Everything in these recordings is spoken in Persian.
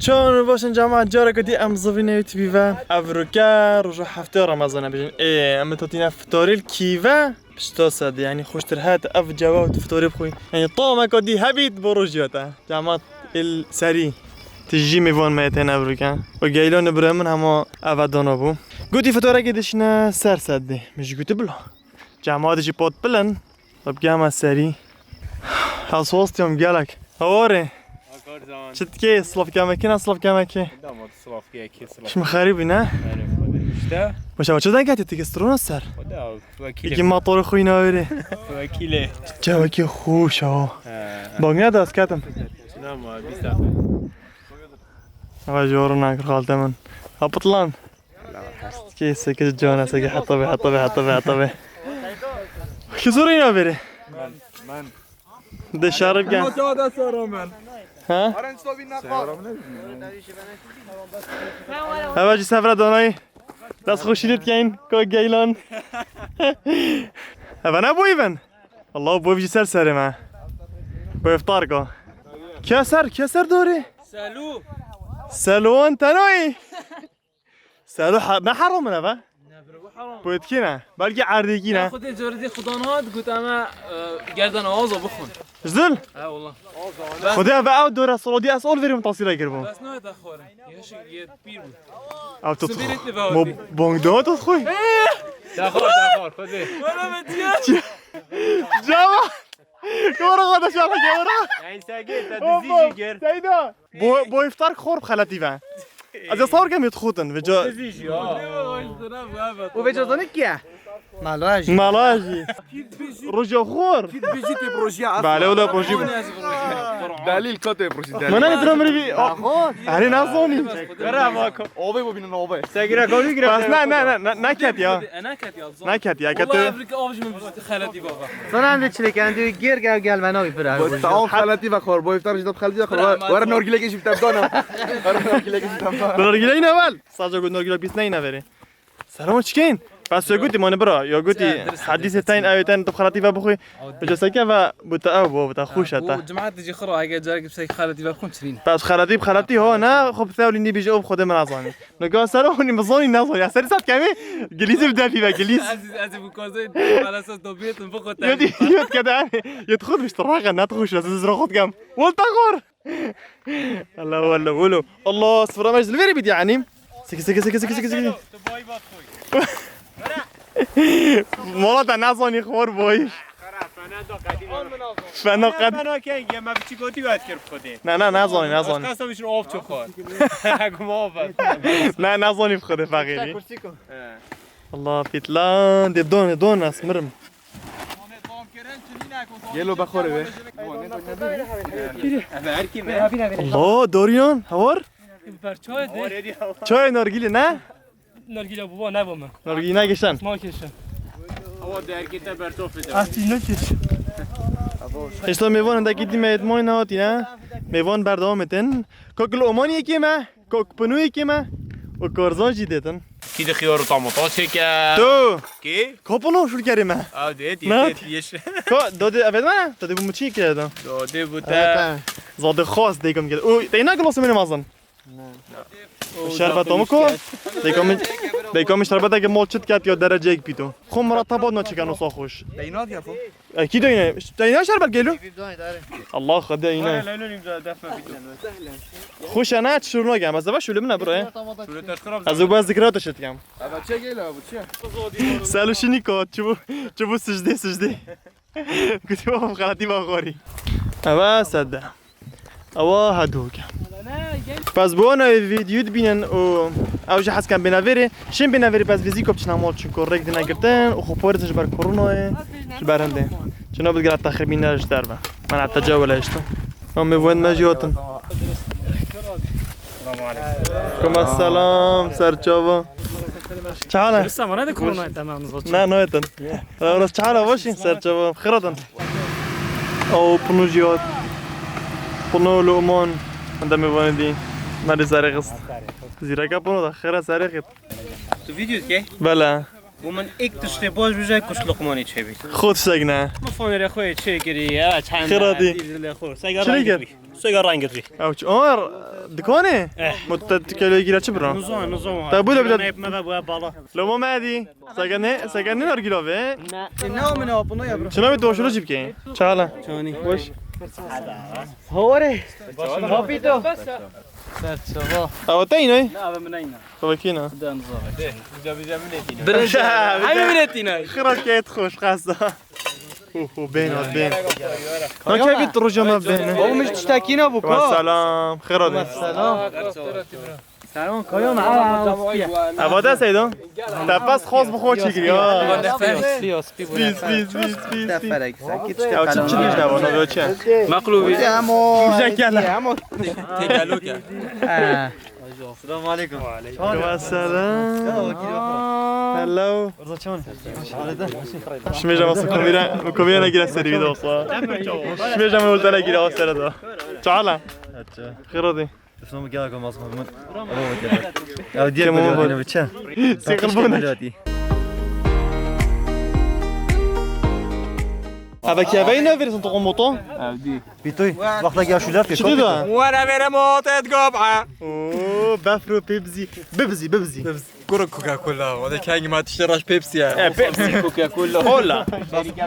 چون باشن جماعت جاره کدی امزوی نیت بیوه افروکا رجوع هفته رمضان بجن ام توتینا فطوریل کیوه بشتا سد یعنی خوشتر هات اف جواب فطوری بخوی یعنی طعمه کدی هبیت بروجیاته جماعت السری تجي ميفون ميتين افروكا وقايلون برمن هما افادونا بو قلتي فطوره كدشنا سر سدي مش قلت بلا جماعت جي بوت بلن طب قام السري حصوصت يوم قالك هوري شت كي صلف كامكي صلف كامكي داماد صلاف كي صلاف شو مخاربي نه اشتا مش شو ده قاعد تكسرون السر ودا يجي وكيل موتور خوينا وري وكيله جاوكي خوش اهو باقي داس كاتم نعم بيسا اوا جورنا خالته من هبطلان كي سكت جونا سكت حطبي شو زورينا بري من ده شارب كان هذا صار من ها اواجي سفرة دوناي داس خوشيلت كاين كو جايلان انا ابو ايفن والله ابو يجي سر معه ويفطركو كسر دوري سالو انت نوي سالو ما حرام انا با بود کیه بلکه عردگی نه خود اجاره خدا نهاد گفت اما گردن آوازو بخون زل اه والله خدا و او دور سعودی اصل بریم تصویر گربم بس نه تاخوره یه پیر بود او تو بانگ داد خوی داخل خذ ولا مديان جوا كورا غدا شالا كورا يعني ساقيت تدزيجي غير سيدا بو افطار خور بخلتي فان از صار كم يتخوتن وجا تدزيجي وبجازونك كيا مالاجي رجا خور بيجيتي بروجيا بله ولا بروجي دليل كاتو بروجي ما انا ندرم ربي هري نازوني برافو اوبي وبين نوبي ساقيرا كوني بس لا نكت يا انا كات يا نكت يا والله كت افريقيا اوج من خالتي بابا صنع عندك شركه عندي جير قال مناوي فرا تعاون خالتي بخور بو يفطر جدب خالتي بخور ورا نورجي لك شفت بدانا ورا نورجي لك شفت نرجلين اول صاجا قلت نرجل بيس نين افري سلام چكين بس قلتي ما نبرا يا قلتي حديث تاين ايتين تبخلتي بخوي بجسكه و بتاو بتا خوش هتا جماعه تجي خرا هاي جارك بسيك خالتي بخون شرين بس خالتي هو انا خب ثاولي نبي جو خد من عظاني نقول سلام مظوني نظر يا سرسات كامي انجليزي بدا في انجليز عزيز بكوزين على اساس دوبيت نفقوا يد كده يدخل مش تراغ انا تخش لازم خد كام والتغور الله ولا ولو الله صفر ما الفيري بدي يعني سك مرات انا اصلا خور بوي فانا قد انا كان ما بتشي قوتي واتكر بخدي نه نظاني قاسم مش اوف تو خور حكم اوف نه نظاني بخده فقيري الله فيتلان دي دون اسمرم يلو بخوره به الله دوريان هور برچای ده چای نارگیله نه نرگیلا بابا نه با من نارگیله نگشتن ما کشم هو دركيته برتوف ده اصلا کش اشتو میوان اندکی دی میت مای نهاتی نه میوان بردامتن کوکل اومانی یکی ما کوک پنو یکی ما و کارزان جی دیدن كده خيار طماطم هيك تو كي کوپنو شو کریم اه ديت يش کو داده اول من داده بوم چی کردم دي بوتا زاده خاص دیگم کرد او دینا گلاس من مازن شربت امکو دیگم شربت اگه مالچت کرد یا درجه یک پیتو خو مرتبات نچکن و خوش دينات يا خو اكيد دینا شربت گلو الله خدا اینا لا لا دفع خوش انا شروع نگم از اول من برای شو تشكرم از او باز ذکراتش کردم ابا چه گیلا ابو چه سالوشنی کو چبو سجده گفتی بابا غلطی با خوری اوا صد اوا هدوک پس بونا ویدیو ببینن و اوج حس کم بنویره شیم بنویره پس ویزی کوب چنا مال چون کورک دینا گرتن و خو پورتش بر کرونا برنده چنا بگرد تخریبی نرش در من اتجاول اشتو هم وين ما جوتن كم السلام سرچاوا چاله لسه ما نده کرونا تمام نزوچ نه نویتن راست چاله باشین سرچاوا خیراتن او پنوجیات پنو لومان عندما واندي ما دي سارقست زيرا كابونو ده خير سارقت تو فيديو كي بلا ومن ایک تشتی باز بجای کش لقمانی چه بید خود سگنه ما فانر خوی چه گری چند خیراتی. سیگار سیگار رنگ گری او چه عمر دکانه متتکلو گیره چه برام نظام طيب ولا بدأ- ما بقى بالا لو ما مادي سجنه نرجله به نه من آبونو یا برو شنو بدو شنو جيب كين شغله چانی وش هوره هابيتو او تاينو لا من اين فكينا برنش همین منتینا خيرات كيت خوش قصده بين بين ما كيف تروج ما بين بابا مش تشتكي نبو كا سلام خيرات سلام سلام کایا معاه ابدا سيدو تبس خاص بخو چيگري ها سياس بيز دفرك ساكت او چه چه دیش دوانه به چه مقلوبي اما مشکل اما تقالوكا السلام عليكم السلام هلو شمیجا واسه کامیرا نگیره سری ویدیو اصلا شمیجا مولد نگیره واسه ده تعال خیراتی اسمه گه گم از محمد او دیگه كمان مو بود. بودن بچه سيقلبونك هذا كيفين فيرسون تقوم موطون بیتوی وقتی که شلوف که شنو ده وانا میرم موتت قبعه اوه بافرو بيبزي كرة كوكا كولا وهذا كان ما تشتراش بيبسي بيبسي كوكا كولا كولا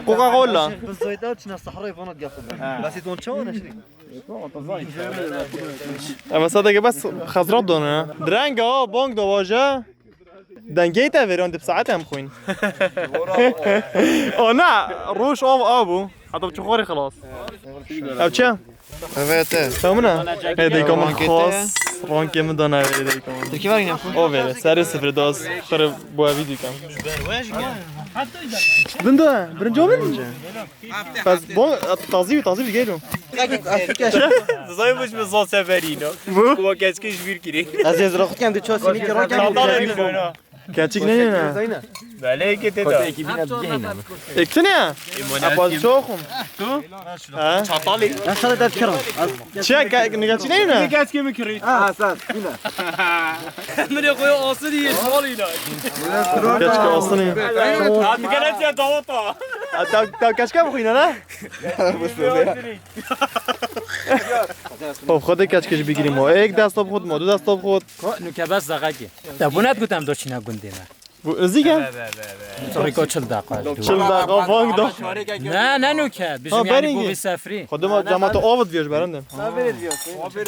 كوكا كولا بالزویدات چنا صحرای فانات گفتم بس ایتون چه نشری اما صدق بس خضرات دونه درنگ ها بانک دو واجه دنگی تا ویران دب ساعت هم خوین او نه روش آبو حتی بچخوری خلاص او چه؟ evet تمونه دیگه من خاص رانکی من دانه ویری دیگه من Türkiye var yine yapın. او ویره سر صفر داز خره بوا ویدیو کم بنده برنجا برنجا بس بون تازی دیگه رو زای بوش به زال سفرینو بو و کسکش ویر کری Az yazıra kutken de çoğu seni ki roken. کچیک نه بله که تدا اکتنیا اپاز شو خم تو ها چطالی Aşağıda da kiram. چه نگاچی نه کسکی میکری Asas. Yine. من يقول اصلي مالينا کچک اصلا هات کنات یا داوتا تا کچک بخوینه نه خب خود کچکش بگیریم ما یک دست خود ما دو دست خود نوكا بس زغاكي تبونات قلت ام دوشينا قندينا زیگه توريكو چل دقه چل دقیقه وانگ دو نه نوكا بيجم يعني برينگي. بو بسافري خود ما جماعت آوت بیاش برندم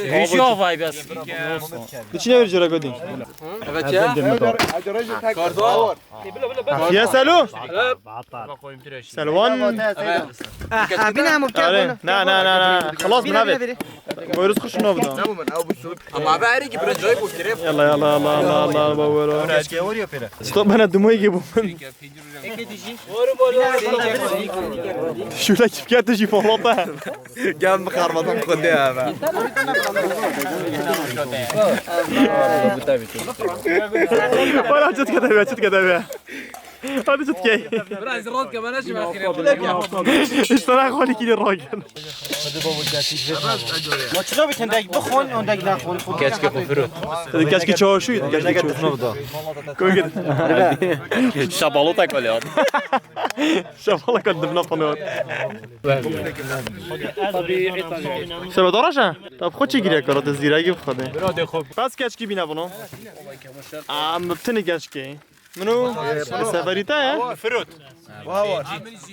هيش يا فاي بس چی نویر جرا گدی یا سلو سلوان Abine hem آره نه نه نه نه خلاص بنابد ویروس خوش نبوده اما بعري كي برجاي بوكري يلا يلا يلا يلا يلا باورا که اوریو پیره استوب انا دموي يجيبوا من شو لك كيف كانت تجي فلوطه جنب خربطه خديها بقى ولا جت كذا جت كذا هذا جت كي براز رود كمان ايش ما اشترى خالي كده الراجل ما چرا بتندگ بخون اون دگ نخون. كاتش كفو فرود كاش كي تشوشو كاش كي تشوشو نبوده كوي كده شابالوتا کلیات شوف كنت بنا قنوات شباب دراشا طب خود چی گیره کارات زیرگی بخوده پس کاش کی بینا بنو بتنی کاش کی منو سفری تا فرود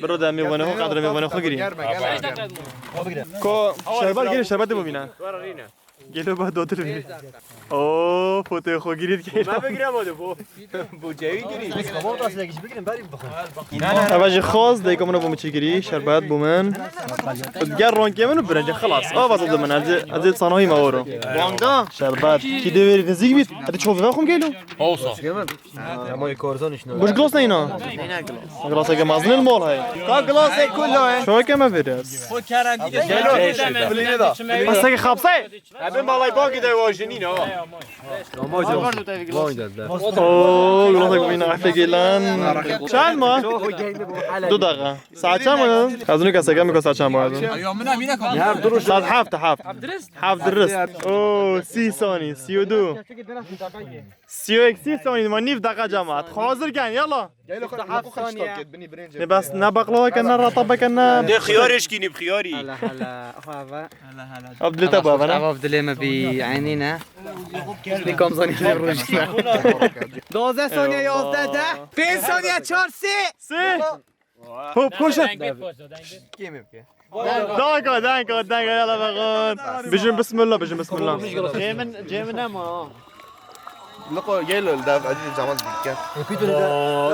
برو دمی ونه خو قدر می ونه خو گیری کو شربت گیری شربت ببینن گلو بعد دو تر اوه فوتو خو گیرید که ما بگیرم بو جایی گیری خبرت اصلا کیش بگیریم بریم بخون اواج خاص دیگه منو بوم چی گیری شربت بومن دیگر رانکی منو برنج خلاص واسه من از صنایع ما ورو Bangda. شربت کی دویر نزدیک بیت هذا شوف بخوم گیلو اما کارزانش نه مش گلاس نه اینا گلاس که مازن المال هاي Glase kullo. شو که ما برس خود کردن دیگه بس که خبسه ابي مالای باقی ده واژنین ها اوه گلوتك بينا عفه گیلن چند ما 2 دقیقه ساعت چند ما خزونی کسا کم میکنه ساعت چند ما ساعت 7 درست اوه 30 ثانیه 32 31 30 ثانیه ما 9 دقیقه جماعت حاضر کن یلا نه بس نه بقلاوه کن نه رطبه کن نه ده خيارش كيني بخياري هلا هلا اخو هذا عبد الله تبا انا عبد الله ما بعينينا بكم ثانية بروجنا 12 ثانية 11 5 ثانية 4 سه هوب کوشت دانكو يلا بقول بجن بسم الله بجن بسم الله جيمنا ما لقوا جايله الدافع عديد جامد بيك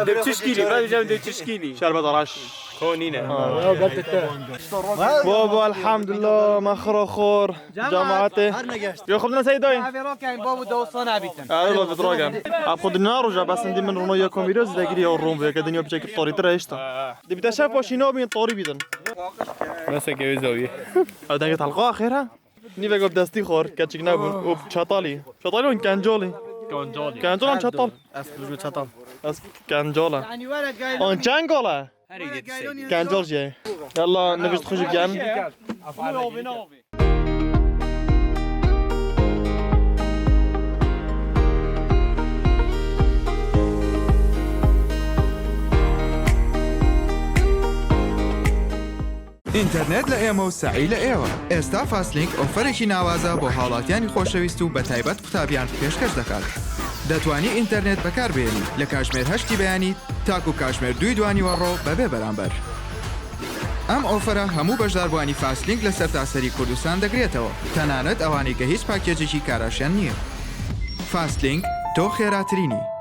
ده بتشكيلي ما بيجي ده تشكيلي شربت راش كونينا بابا الحمد لله مخر خور جماعته ياخذنا سيداي كان بابو دوستان عبيتن هذا بتراجع اخذ النار وجا بس عندي من رونو ياكم فيديوز دغري الروم في الدنيا بشكل طري ترى ايش دي بتشاف واشينو بين طوري بيدن بس كيف زاوية او دنگت حلقه اخيرا نيفا قب دستي خور كاتشك نابو وب شطالي وين كان جولي كان جولا شطال اس كان جولا يعني ولد قايل اون جانجولا كان جورجيا يلا نبي تخرج بجان ئینتەرنێت لە ئێمە و سعی لە ئێوە ئێستا فاستلینک ئۆفەرێکی ناوازە بۆ هاوڵاتیانی خۆشەویست و بە تایبەت قوتابیان پێشکەش دەکات دەتوانی ئینتەرنێت بەکاربێنی لە کاتژمێر 8 بەیانی تاکو کاتژمێر 2 دوانیوەڕۆ بەبێ بەرامبەر ئەم ئۆفەرە هەموو بەشداربووانی فاستلینک لە سەرتاسەری کوردستان دەگرێتەوە تەنانەت ئەوانەی کە هیچ پاکێجێکی کاراشیان نییە فاستلینک تۆ خێراترینی